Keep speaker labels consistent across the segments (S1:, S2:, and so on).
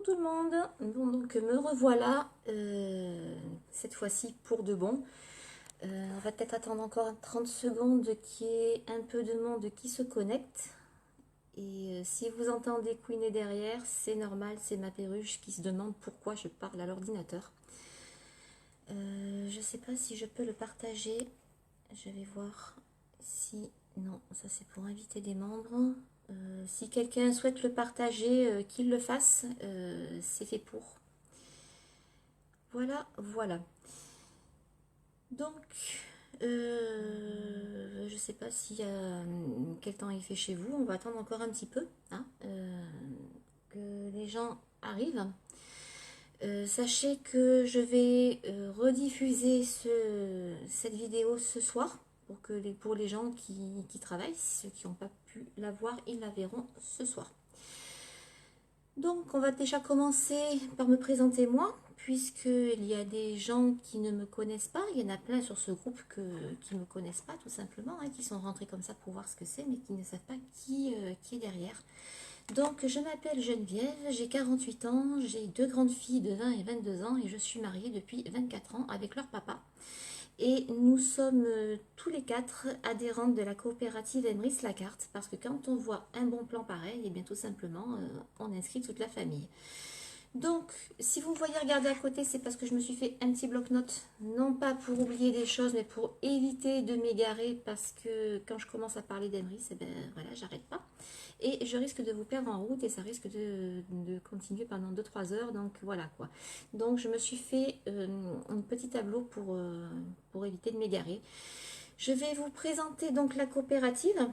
S1: Coucou tout le monde, bon, donc me revoilà, cette fois-ci pour de bon. On va peut-être attendre encore 30 secondes qu'il y ait un peu de monde qui se connecte. Et si vous entendez couiner derrière, c'est normal, c'est ma perruche qui se demande pourquoi je parle à l'ordinateur. Je ne sais pas si je peux le partager, je vais voir si... Non, ça c'est pour inviter des membres. Si quelqu'un souhaite le partager, qu'il le fasse, c'est fait pour. Voilà, voilà. Donc, je sais pas s'il y a quel temps il fait chez vous. On va attendre encore un petit peu, hein, que les gens arrivent. Sachez que je vais rediffuser cette vidéo ce soir pour les gens qui travaillent. Ceux qui n'ont pas pu la voir, ils la verront ce soir. Donc, on va déjà commencer par me présenter moi, puisqu'il y a des gens qui ne me connaissent pas. Il y en a plein sur ce groupe qui ne me connaissent pas, tout simplement, hein, qui sont rentrés comme ça pour voir ce que c'est, mais qui ne savent pas qui est derrière. Donc, je m'appelle Geneviève, j'ai 48 ans, j'ai deux grandes filles de 20 et 22 ans, et je suis mariée depuis 24 ans avec leur papa. Et nous sommes tous les quatre adhérentes de la coopérative Emrys Lacarte, parce que quand on voit un bon plan pareil, et bien tout simplement, on inscrit toute la famille. Donc, si vous me voyez regarder à côté, c'est parce que je me suis fait un petit bloc-notes, non pas pour oublier des choses, mais pour éviter de m'égarer, parce que quand je commence à parler d'Emrys, eh ben voilà, j'arrête pas. Et je risque de vous perdre en route et ça risque de continuer pendant 2-3 heures, donc voilà quoi. Donc je me suis fait un petit tableau pour éviter de m'égarer. Je vais vous présenter donc la coopérative.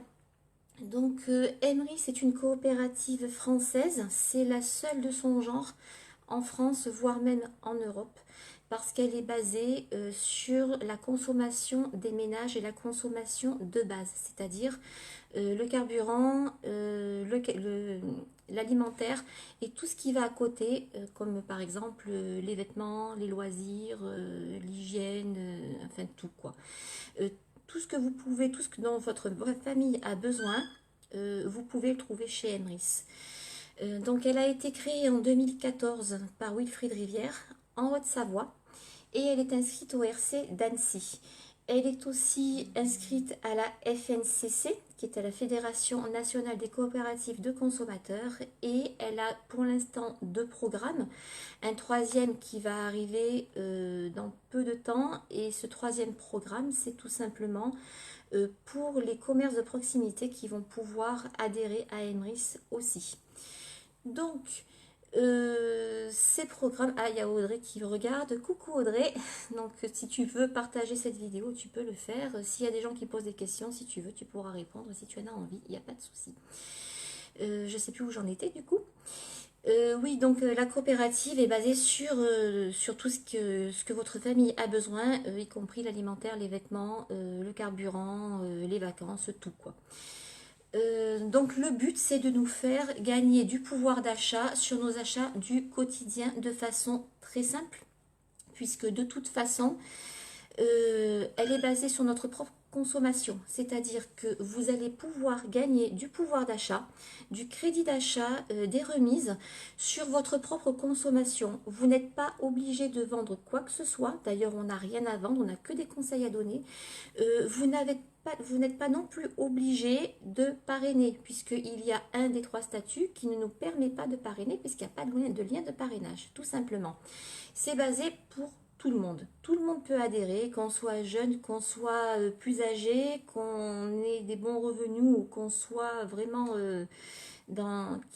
S1: Donc Emery, c'est une coopérative française, c'est la seule de son genre en France, voire même en Europe, parce qu'elle est basée sur la consommation des ménages et la consommation de base, c'est-à-dire le carburant, l'alimentaire et tout ce qui va à côté, comme par exemple les vêtements, les loisirs, l'hygiène, enfin tout quoi. Euh, tout ce que vous pouvez, tout ce que dont votre famille a besoin, vous pouvez le trouver chez Emrys. Donc elle a été créée en 2014 par Wilfried Rivière en Haute-Savoie et elle est inscrite au RC d'Annecy. Elle est aussi inscrite à la FNCC, qui est à la Fédération nationale des coopératives de consommateurs, et elle a pour l'instant deux programmes. Un troisième qui va arriver dans peu de temps, et ce troisième programme, c'est tout simplement pour les commerces de proximité qui vont pouvoir adhérer à Emrys aussi. Donc, ces programmes... Ah, il y a Audrey qui regarde. Coucou Audrey. Donc, si tu veux partager cette vidéo, tu peux le faire. S'il y a des gens qui posent des questions, si tu veux, tu pourras répondre. Si tu en as envie, il n'y a pas de souci. Je ne sais plus où j'en étais du coup. Oui, donc la coopérative est basée sur tout ce que votre famille a besoin, y compris l'alimentaire, les vêtements, le carburant, les vacances, tout quoi. Donc le but c'est de nous faire gagner du pouvoir d'achat sur nos achats du quotidien de façon très simple, puisque de toute façon elle est basée sur notre propre consommation, c'est-à-dire que vous allez pouvoir gagner du pouvoir d'achat, du crédit d'achat, des remises sur votre propre consommation. Vous n'êtes pas obligé de vendre quoi que ce soit, d'ailleurs on n'a rien à vendre, on n'a que des conseils à donner. Vous n'êtes pas non plus obligé de parrainer, puisqu'il y a un des trois statuts qui ne nous permet pas de parrainer, puisqu'il n'y a pas de lien de parrainage, tout simplement. C'est basé pour tout le monde. Tout le monde peut adhérer, qu'on soit jeune, qu'on soit plus âgé, qu'on ait des bons revenus ou qu'on soit vraiment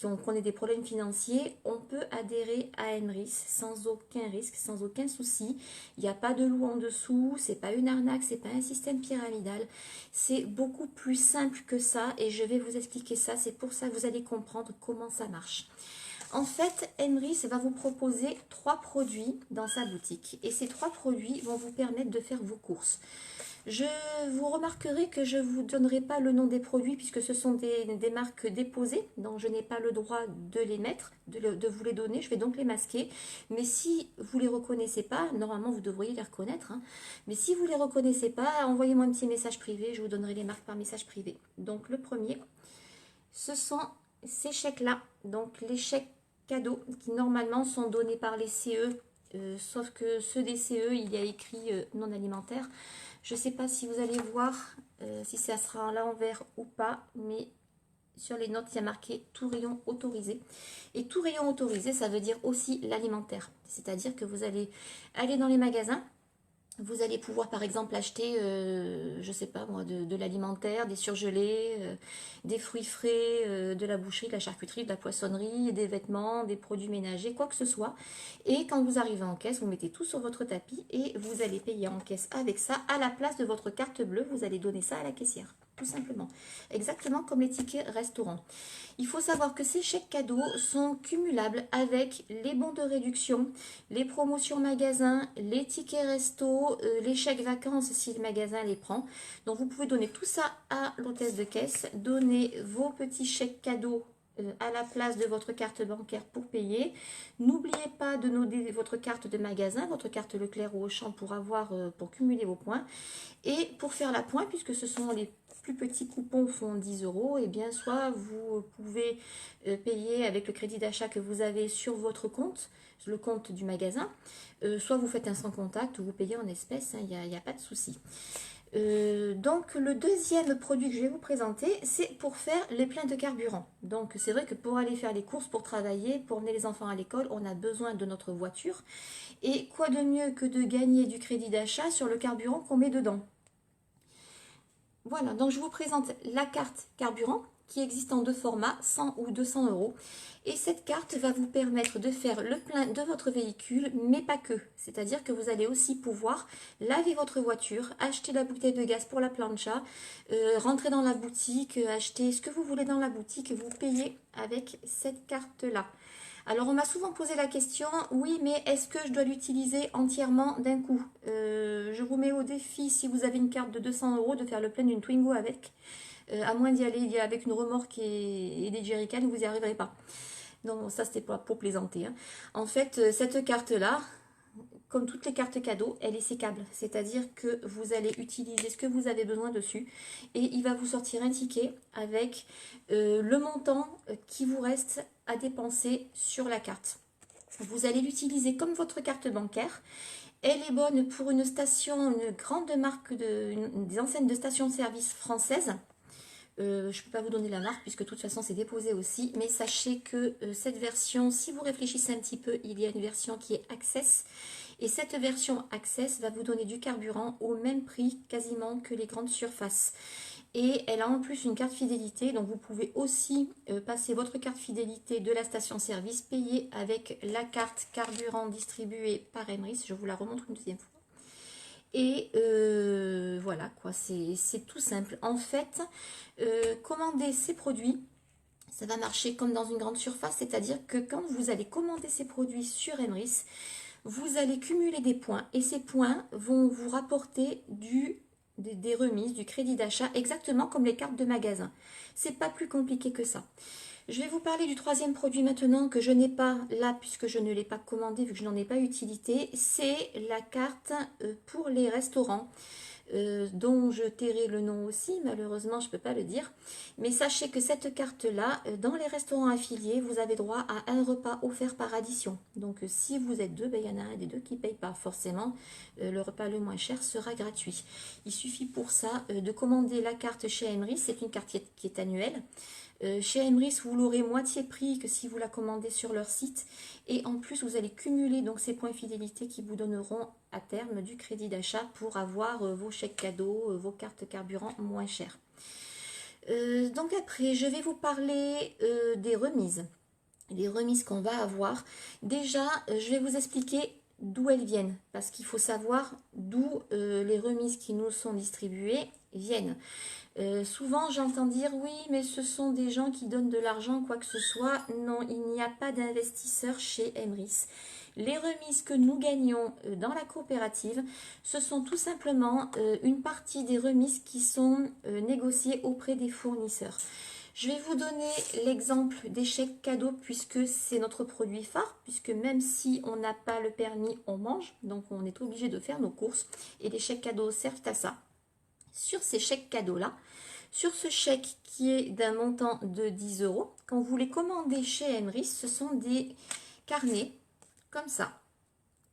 S1: qu'on ait des problèmes financiers. On peut adhérer à Emrys sans aucun risque, sans aucun souci. Il n'y a pas de loup en dessous, c'est pas une arnaque, c'est pas un système pyramidal. C'est beaucoup plus simple que ça et je vais vous expliquer ça. C'est pour ça que vous allez comprendre comment ça marche. En fait, Emrys va vous proposer 3 produits dans sa boutique. Et ces 3 produits vont vous permettre de faire vos courses. Vous remarquerez que je ne vous donnerai pas le nom des produits puisque ce sont des marques déposées. Donc je n'ai pas le droit de les mettre, de vous les donner. Je vais donc les masquer. Mais si vous ne les reconnaissez pas, normalement vous devriez les reconnaître. Hein. Mais si vous ne les reconnaissez pas, envoyez-moi un petit message privé. Je vous donnerai les marques par message privé. Donc le premier, ce sont ces chèques-là. Donc les chèques cadeaux qui normalement sont donnés par les CE, sauf que ceux des CE, il y a écrit non alimentaire. Je ne sais pas si vous allez voir si ça sera à l'envers ou pas, mais sur les notes, il y a marqué tout rayon autorisé. Et tout rayon autorisé, ça veut dire aussi l'alimentaire. C'est-à-dire que vous allez aller dans les magasins. Vous allez pouvoir par exemple acheter, je sais pas moi, de l'alimentaire, des surgelés, des fruits frais, de la boucherie, de la charcuterie, de la poissonnerie, des vêtements, des produits ménagers, quoi que ce soit. Et quand vous arrivez en caisse, vous mettez tout sur votre tapis et vous allez payer en caisse avec ça. À la place de votre carte bleue, vous allez donner ça à la caissière, tout simplement. Exactement comme les tickets restaurants. Il faut savoir que ces chèques cadeaux sont cumulables avec les bons de réduction, les promotions magasins, les tickets resto, les chèques vacances si le magasin les prend. Donc vous pouvez donner tout ça à l'hôtesse de caisse, donner vos petits chèques cadeaux à la place de votre carte bancaire pour payer. N'oubliez pas de noter votre carte de magasin, votre carte Leclerc ou Auchan pour cumuler vos points. Et pour faire la pointe, puisque ce sont les plus petits coupons font 10 euros, et bien soit vous pouvez payer avec le crédit d'achat que vous avez sur votre compte, le compte du magasin, soit vous faites un sans contact ou vous payez en espèces, il n'y a pas de souci. Donc le deuxième produit que je vais vous présenter, c'est pour faire les pleins de carburant. Donc c'est vrai que pour aller faire les courses, pour travailler, pour emmener les enfants à l'école, on a besoin de notre voiture. Et quoi de mieux que de gagner du crédit d'achat sur le carburant qu'on met dedans? Voilà, donc je vous présente la carte carburant qui existe en deux formats, 100 ou 200 euros. Et cette carte va vous permettre de faire le plein de votre véhicule, mais pas que. C'est-à-dire que vous allez aussi pouvoir laver votre voiture, acheter la bouteille de gaz pour la plancha, rentrer dans la boutique, acheter ce que vous voulez dans la boutique, vous payez avec cette carte-là. Alors on m'a souvent posé la question, oui mais est-ce que je dois l'utiliser entièrement d'un coup? Je vous mets au défi, si vous avez une carte de 200 euros, de faire le plein d'une Twingo avec. À moins d'y aller avec une remorque et des jerrycans, vous n'y arriverez pas. Non, ça c'était pour plaisanter, hein. En fait, cette carte-là, comme toutes les cartes cadeaux, elle est sécable. C'est-à-dire que vous allez utiliser ce que vous avez besoin dessus et il va vous sortir un ticket avec le montant qui vous reste à dépenser sur la carte. Vous allez l'utiliser comme votre carte bancaire. Elle est bonne pour une station, une grande marque, des enseignes de stations-service françaises. Je ne peux pas vous donner la marque puisque de toute façon c'est déposé aussi, mais sachez que cette version, si vous réfléchissez un petit peu, il y a une version qui est Access et cette version Access va vous donner du carburant au même prix quasiment que les grandes surfaces. Et elle a en plus une carte fidélité, donc vous pouvez aussi passer votre carte fidélité de la station-service payée avec la carte carburant distribuée par Emrys. Je vous la remontre une deuxième fois. Et voilà quoi, c'est tout simple. En fait, commander ces produits, ça va marcher comme dans une grande surface, c'est-à-dire que quand vous allez commander ces produits sur Emrys, vous allez cumuler des points et ces points vont vous rapporter des remises, du crédit d'achat, exactement comme les cartes de magasin. C'est pas plus compliqué que ça. Je vais vous parler du troisième produit maintenant que je n'ai pas là puisque je ne l'ai pas commandé vu que je n'en ai pas utilité. C'est la carte pour les restaurants dont je tairai le nom aussi, malheureusement je ne peux pas le dire. Mais sachez que cette carte-là, dans les restaurants affiliés, vous avez droit à un repas offert par addition. Donc si vous êtes deux, il y en a un des deux qui ne paye pas forcément. Le repas le moins cher sera gratuit. Il suffit pour ça de commander la carte chez Emrys, c'est une carte qui est annuelle. Chez Emrys, vous l'aurez moitié prix que si vous la commandez sur leur site. Et en plus, vous allez cumuler donc ces points fidélité qui vous donneront à terme du crédit d'achat pour avoir vos chèques cadeaux, vos cartes carburant moins chères. Donc après, je vais vous parler des remises. Les remises qu'on va avoir. Déjà, je vais vous expliquer d'où elles viennent. Parce qu'il faut savoir d'où les remises qui nous sont distribuées viennent. Souvent j'entends dire oui mais ce sont des gens qui donnent de l'argent quoi que ce soit. Non, il n'y a pas d'investisseurs chez Emrys. Les remises que nous gagnons dans la coopérative, ce sont tout simplement une partie des remises qui sont négociées auprès des fournisseurs. Je vais vous donner l'exemple des chèques cadeaux puisque c'est notre produit phare, puisque même si on n'a pas le permis, on mange, donc on est obligé de faire nos courses et les chèques cadeaux servent à ça. Sur ces chèques cadeaux-là, Sur ce chèque qui est d'un montant de 10 euros, quand vous les commandez chez Emrys, ce sont des carnets comme ça.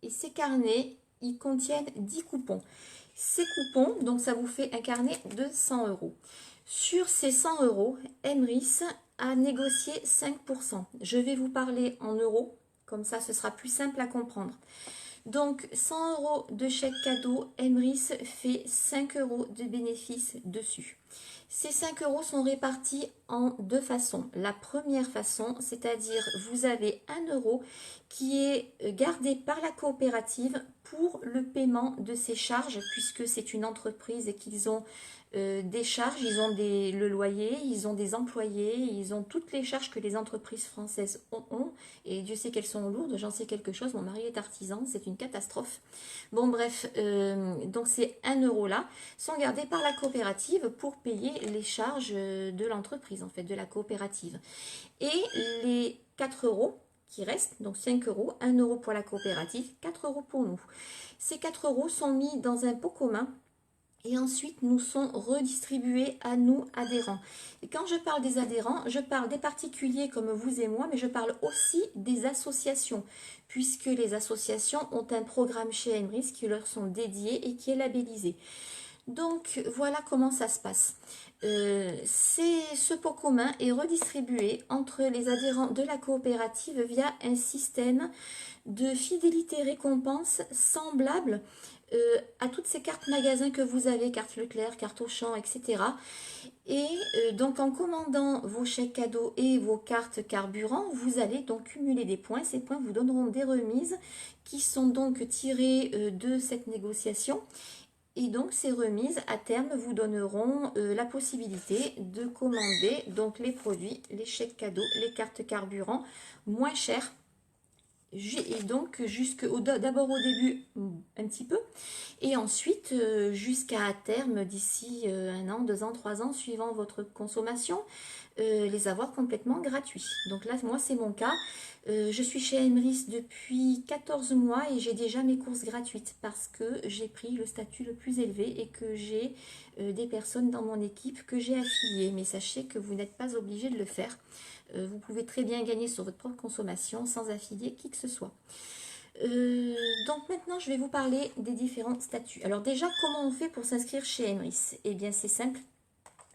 S1: Et ces carnets, ils contiennent 10 coupons. Ces coupons, donc ça vous fait un carnet de 100 euros. Sur ces 100 euros, Emrys a négocié 5%. Je vais vous parler en euros, comme ça ce sera plus simple à comprendre. Donc 100 euros de chèque cadeau, Emrys fait 5 euros de bénéfice dessus. Ces 5 euros sont répartis en deux façons. La première façon, c'est-à-dire vous avez 1 euro qui est gardé par la coopérative pour le paiement de ses charges, puisque c'est une entreprise et qu'ils ont des charges, ils ont le loyer, ils ont des employés, ils ont toutes les charges que les entreprises françaises ont, et Dieu sait qu'elles sont lourdes, j'en sais quelque chose, mon mari est artisan, c'est une catastrophe. Bon bref, donc ces 1 euro là sont gardés par la coopérative pour payer les charges de l'entreprise, en fait, de la coopérative. Et les 4 euros qui restent, donc 5 euros, 1 euro pour la coopérative, 4 euros pour nous. Ces 4 euros sont mis dans un pot commun et ensuite nous sont redistribués à nous adhérents. Et quand je parle des adhérents, je parle des particuliers comme vous et moi, mais je parle aussi des associations, puisque les associations ont un programme chez Emrys qui leur sont dédiés et qui est labellisé. Donc voilà comment ça se passe. Ce pot commun est redistribué entre les adhérents de la coopérative via un système de fidélité récompense semblable à toutes ces cartes magasins que vous avez, carte Leclerc, carte Auchan, etc. Et donc en commandant vos chèques cadeaux et vos cartes carburant, vous allez donc cumuler des points. Ces points vous donneront des remises qui sont donc tirées de cette négociation. Et donc ces remises à terme vous donneront la possibilité de commander donc les produits, les chèques cadeaux, les cartes carburant moins chères. Et donc d'abord au début un petit peu et ensuite jusqu'à à terme d'ici 1 an, 2 ans, 3 ans suivant votre consommation les avoir complètement gratuits. Donc là moi c'est mon cas. Je suis chez Emrys depuis 14 mois et j'ai déjà mes courses gratuites parce que j'ai pris le statut le plus élevé et que j'ai des personnes dans mon équipe que j'ai affiliées. Mais sachez que vous n'êtes pas obligé de le faire. Vous pouvez très bien gagner sur votre propre consommation sans affilier qui que ce soit. Donc maintenant je vais vous parler des différents statuts. Alors déjà comment on fait pour s'inscrire chez Emrys? Eh bien c'est simple.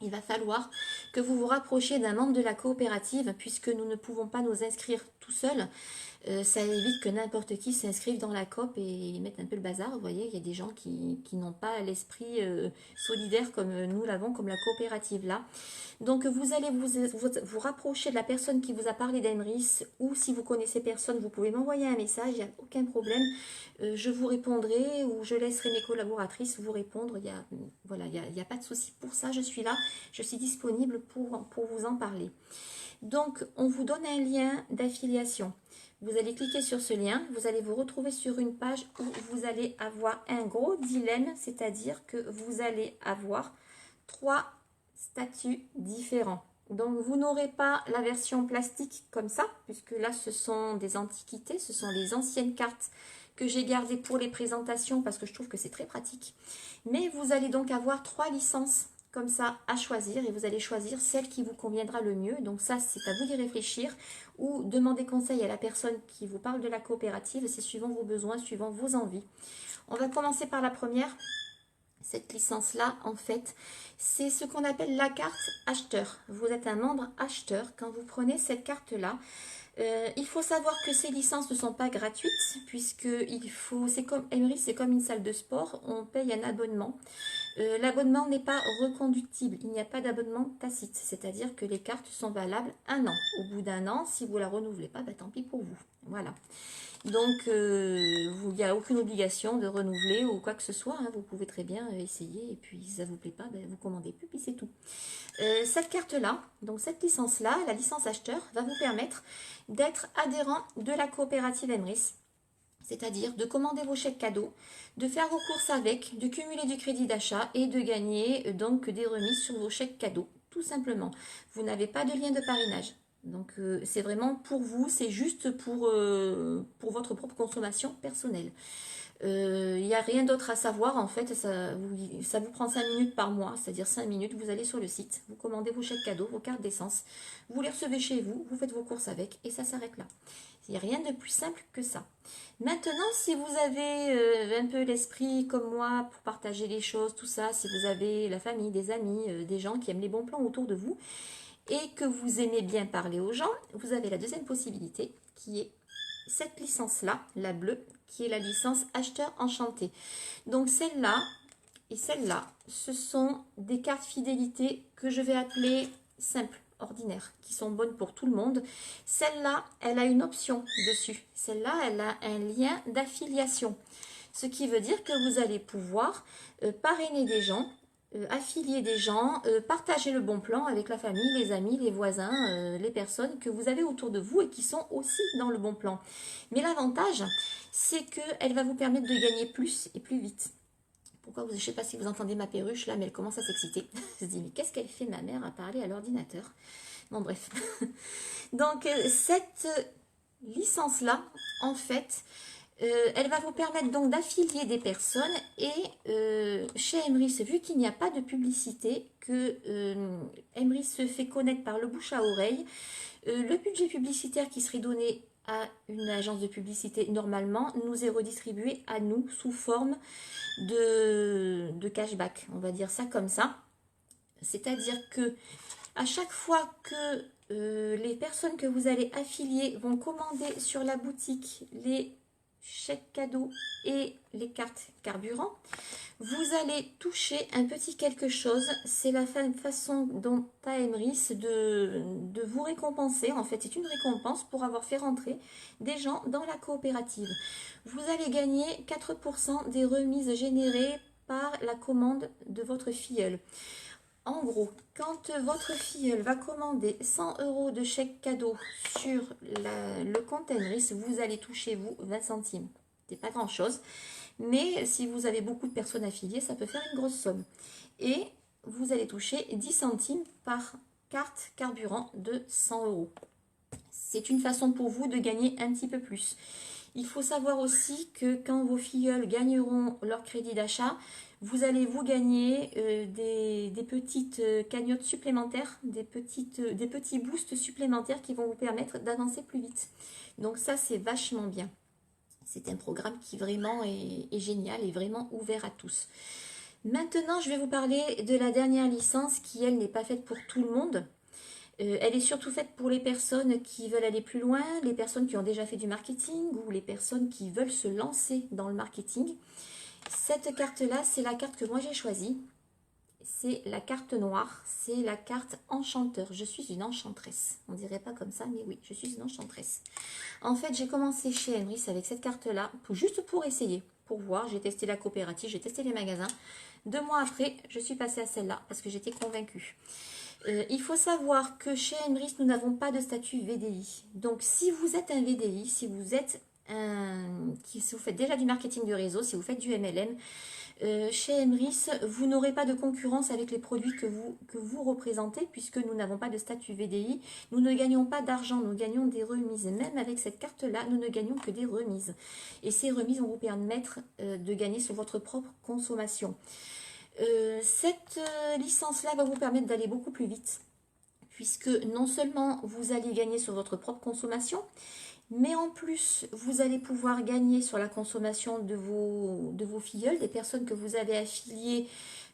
S1: Il va falloir que vous vous rapprochiez d'un membre de la coopérative puisque nous ne pouvons pas nous inscrire tout seuls. Ça évite que n'importe qui s'inscrive dans la coop et mette un peu le bazar. Vous voyez, il y a des gens qui n'ont pas l'esprit solidaire comme nous l'avons, comme la coopérative là. Donc vous allez vous rapprocher de la personne qui vous a parlé d'Emrys ou si vous connaissez personne, vous pouvez m'envoyer un message, il n'y a aucun problème. Je vous répondrai ou je laisserai mes collaboratrices vous répondre. Voilà, il y a pas de souci pour ça, je suis là, je suis disponible pour vous en parler. Donc on vous donne un lien d'affiliation. Vous allez cliquer sur ce lien, vous allez vous retrouver sur une page où vous allez avoir un gros dilemme, c'est-à-dire que vous allez avoir 3 statuts différents. Donc vous n'aurez pas la version plastique comme ça, puisque là ce sont des antiquités, ce sont les anciennes cartes que j'ai gardées pour les présentations parce que je trouve que c'est très pratique. Mais vous allez donc avoir 3 licences comme ça à choisir et vous allez choisir celle qui vous conviendra le mieux. Donc ça c'est à vous d'y réfléchir ou demander conseil à la personne qui vous parle de la coopérative, c'est suivant vos besoins, suivant vos envies. On va commencer par la première. Cette licence-là, en fait, c'est ce qu'on appelle la carte acheteur. Vous êtes un membre acheteur. Quand vous prenez cette carte-là, il faut savoir que ces licences ne sont pas gratuites, puisque c'est comme Emrys, c'est comme une salle de sport, on paye un abonnement. L'abonnement n'est pas reconductible, il n'y a pas d'abonnement tacite, c'est-à-dire que les cartes sont valables 1 an. Au bout d'1 an, si vous ne la renouvelez pas, tant pis pour vous. Voilà. Donc, il n'y a aucune obligation de renouveler ou quoi que ce soit. Vous pouvez très bien essayer et puis si ça ne vous plaît pas, vous commandez plus, puis c'est tout. Cette carte-là, donc cette licence-là, la licence acheteur, va vous permettre d'être adhérent de la coopérative Emrys. C'est-à-dire de commander vos chèques cadeaux, de faire vos courses avec, de cumuler du crédit d'achat et de gagner donc des remises sur vos chèques cadeaux, tout simplement. Vous n'avez pas de lien de parrainage. Donc c'est vraiment pour vous, c'est juste pour votre propre consommation personnelle. Il n'y a rien d'autre à savoir en fait, ça vous prend 5 minutes par mois, c'est-à-dire 5 minutes, vous allez sur le site, vous commandez vos chèques cadeaux, vos cartes d'essence, vous les recevez chez vous, vous faites vos courses avec et ça s'arrête là. Il n'y a rien de plus simple que ça. Maintenant, si vous avez un peu l'esprit comme moi pour partager les choses, tout ça, si vous avez la famille, des amis, des gens qui aiment les bons plans autour de vous et que vous aimez bien parler aux gens, vous avez la deuxième possibilité qui est cette licence-là, la bleue, qui est la licence acheteur enchanté. Donc celle-là et celle-là, ce sont des cartes fidélité que je vais appeler simples, ordinaires, qui sont bonnes pour tout le monde. Celle-là, elle a une option dessus. Celle-là, elle a un lien d'affiliation. Ce qui veut dire que vous allez pouvoir parrainer des gens, affilier des gens, partager le bon plan avec la famille, les amis, les voisins, les personnes que vous avez autour de vous et qui sont aussi dans le bon plan. Mais l'avantage, c'est qu'elle va vous permettre de gagner plus et plus vite. Pourquoi je ne sais pas si vous entendez ma perruche là, mais elle commence à s'exciter. Je me dis, mais qu'est-ce qu'elle fait ma mère à parler à l'ordinateur? Bon, bref. Donc, cette licence-là, en fait, elle va vous permettre donc d'affilier des personnes et chez Emrys, vu qu'il n'y a pas de publicité, que Emrys se fait connaître par le bouche à oreille, le budget publicitaire qui serait donné à une agence de publicité normalement nous est redistribué à nous sous forme de cashback, on va dire ça comme ça. C'est-à-dire que à chaque fois que les personnes que vous allez affilier vont commander sur la boutique les chèques cadeaux et les cartes carburant, vous allez toucher un petit quelque chose. C'est la façon dont a Emrys de vous récompenser. En fait, c'est une récompense pour avoir fait rentrer des gens dans la coopérative. Vous allez gagner 4% des remises générées par la commande de votre filleul. En gros, quand votre filleul va commander 100 € de chèque cadeau sur le compte Emrys, vous allez toucher, vous, 20 centimes. C'est pas grand-chose, mais si vous avez beaucoup de personnes affiliées, ça peut faire une grosse somme. Et vous allez toucher 10 centimes par carte carburant de 100 €. C'est une façon pour vous de gagner un petit peu plus. Il faut savoir aussi que quand vos filleuls gagneront leur crédit d'achat, vous allez vous gagner des petites cagnottes supplémentaires, des petits boosts supplémentaires qui vont vous permettre d'avancer plus vite. Donc ça, c'est vachement bien. C'est un programme qui vraiment est génial et vraiment ouvert à tous. Maintenant, je vais vous parler de la dernière licence qui, elle, n'est pas faite pour tout le monde. Elle est surtout faite pour les personnes qui veulent aller plus loin, les personnes qui ont déjà fait du marketing ou les personnes qui veulent se lancer dans le marketing. Cette carte-là, c'est la carte que moi j'ai choisie. C'est la carte noire, c'est la carte enchanteur. Je suis une enchanteresse. On dirait pas comme ça, mais oui, je suis une enchanteresse. En fait, j'ai commencé chez Emrys avec cette carte-là, juste pour essayer, pour voir. J'ai testé la coopérative, j'ai testé les magasins. 2 mois après, je suis passée à celle-là parce que j'étais convaincue. Il faut savoir que chez Emrys, nous n'avons pas de statut VDI. Donc, si vous êtes un VDI, si vous faites déjà du marketing de réseau, si vous faites du MLM, chez Emrys, vous n'aurez pas de concurrence avec les produits que vous représentez puisque nous n'avons pas de statut VDI. Nous ne gagnons pas d'argent, nous gagnons des remises. Même avec cette carte-là, nous ne gagnons que des remises. Et ces remises vont vous permettre de gagner sur votre propre consommation. Cette licence-là va vous permettre d'aller beaucoup plus vite puisque non seulement vous allez gagner sur votre propre consommation, mais en plus, vous allez pouvoir gagner sur la consommation de vos filleuls, des personnes que vous avez affiliées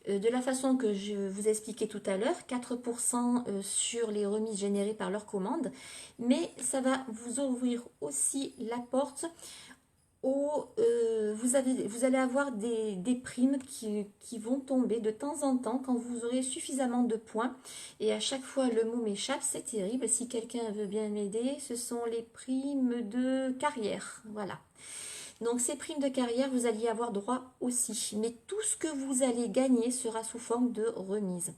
S1: de la façon que je vous ai expliqué tout à l'heure, 4% sur les remises générées par leur commande, mais ça va vous ouvrir aussi la porte vous allez avoir des primes qui vont tomber de temps en temps quand vous aurez suffisamment de points. Et à chaque fois, le mot m'échappe, c'est terrible. Si quelqu'un veut bien m'aider, ce sont les primes de carrière. Voilà. Donc ces primes de carrière, vous allez y avoir droit aussi. Mais tout ce que vous allez gagner sera sous forme de remise.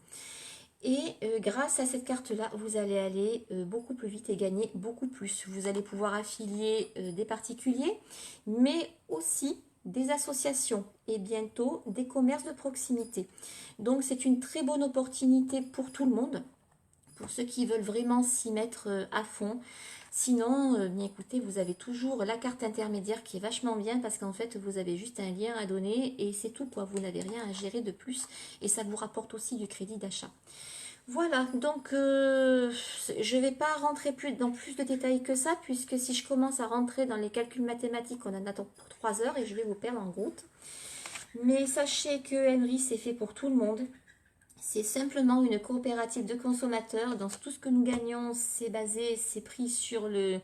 S1: Et grâce à cette carte-là, vous allez aller beaucoup plus vite et gagner beaucoup plus. Vous allez pouvoir affilier des particuliers, mais aussi des associations et bientôt des commerces de proximité. Donc c'est une très bonne opportunité pour tout le monde. pour ceux qui veulent vraiment s'y mettre à fond. Sinon, bien écoutez, vous avez toujours la carte intermédiaire qui est vachement bien parce qu'en fait, vous avez juste un lien à donner et c'est tout quoi. Vous n'avez rien à gérer de plus et ça vous rapporte aussi du crédit d'achat. Voilà, donc je ne vais pas rentrer dans plus de détails que ça puisque si je commence à rentrer dans les calculs mathématiques, on en attend pour 3 heures et je vais vous perdre en route. Mais sachez que Henry, c'est fait pour tout le monde. C'est simplement une coopérative de consommateurs. Dans tout ce que nous gagnons, c'est pris sur les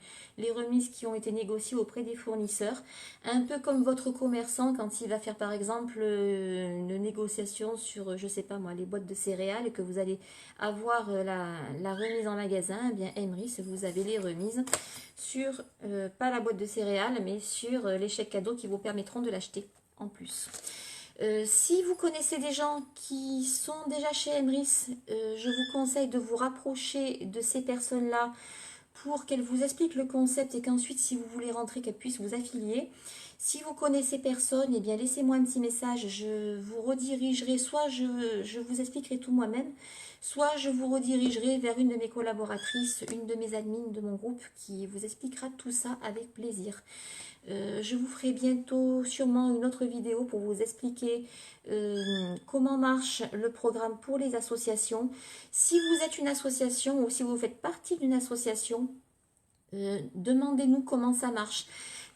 S1: remises qui ont été négociées auprès des fournisseurs. Un peu comme votre commerçant quand il va faire par exemple une négociation sur, je sais pas moi, les boîtes de céréales et que vous allez avoir la remise en magasin. Eh bien, Emrys, vous avez les remises sur, pas la boîte de céréales, mais sur les chèques cadeaux qui vous permettront de l'acheter en plus. Si vous connaissez des gens qui sont déjà chez Emrys, je vous conseille de vous rapprocher de ces personnes-là pour qu'elles vous expliquent le concept et qu'ensuite, si vous voulez rentrer, qu'elles puissent vous affilier. Si vous connaissez personne, eh bien laissez-moi un petit message, je vous redirigerai, soit je vous expliquerai tout moi-même, soit je vous redirigerai vers une de mes collaboratrices, une de mes admins de mon groupe qui vous expliquera tout ça avec plaisir. Je vous ferai bientôt sûrement une autre vidéo pour vous expliquer comment marche le programme pour les associations. Si vous êtes une association ou si vous faites partie d'une association, demandez-nous comment ça marche.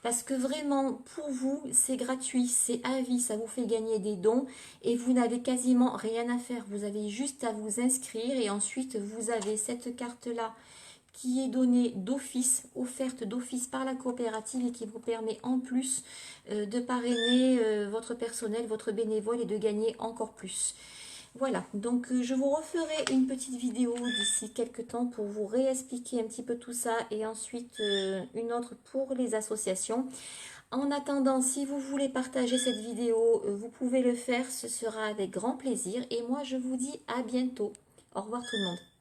S1: Parce que vraiment, pour vous, c'est gratuit, c'est à vie, ça vous fait gagner des dons et vous n'avez quasiment rien à faire. Vous avez juste à vous inscrire et ensuite vous avez cette carte-là qui est donnée d'office, offerte d'office par la coopérative et qui vous permet en plus de parrainer votre personnel, votre bénévole et de gagner encore plus. Voilà, donc je vous referai une petite vidéo d'ici quelques temps pour vous réexpliquer un petit peu tout ça et ensuite une autre pour les associations. En attendant, si vous voulez partager cette vidéo, vous pouvez le faire, ce sera avec grand plaisir et moi je vous dis à bientôt. Au revoir tout le monde.